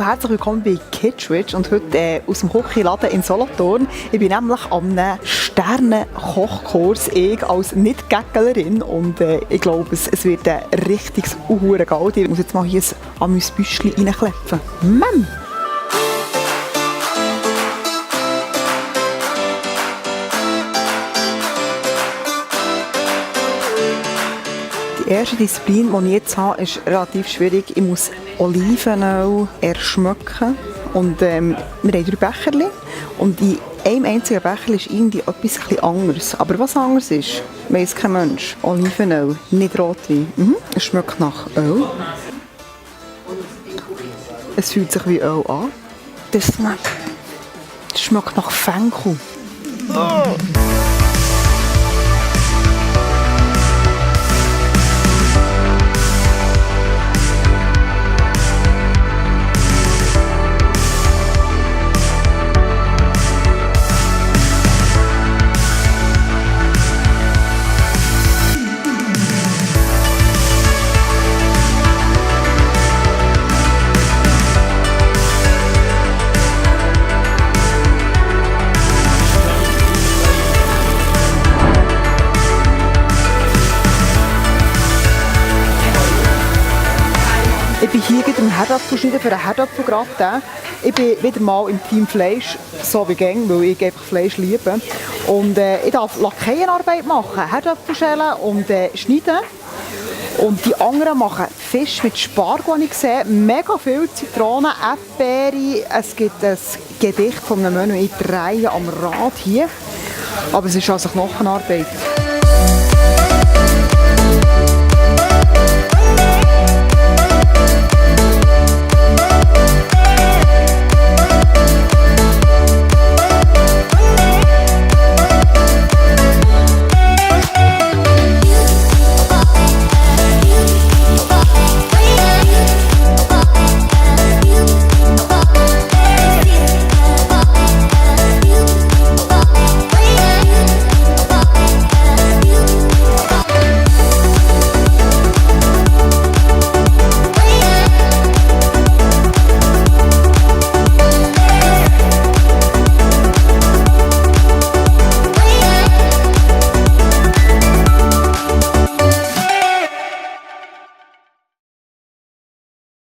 herzlich willkommen bei Kidswitch und heute aus dem Kochiladen in Solothurn. Ich bin nämlich an einem Sternen-Kochkurs, ich als Nicht-Gäcklerin, und ich glaube, es wird ein richtiges Gaudi. Ich muss jetzt mal hier ein Amüsbüschchen reinklepfen. Mann! Die erste Disziplin, die ich jetzt habe, ist relativ schwierig. Ich muss Olivenöl erschmecken. Und wir haben 3 Becherchen. Und in einem einzigen Becher ist irgendwie etwas anderes. Aber was anders ist, weiss kein Mensch. Olivenöl, nicht Rotwein. Es schmeckt nach Öl. Es fühlt sich wie Öl an. Das schmeckt nach Fenchel. Oh. Ich bin hier gerade im Herdapfelschneiden für einen Herdapfelgratin. Ich bin wieder mal im Team Fleisch, so wie gäng, weil ich einfach Fleisch liebe. Und ich darf Lakayenarbeit machen, Herdapfelschälen und schneiden. Und die anderen machen Fisch mit Spargel, habe ich gesehen. Mega viel Zitronen, Erdbeere. Es gibt ein Gedicht von einem Menü in 3 am Rad hier. Aber es ist also Knochenarbeit.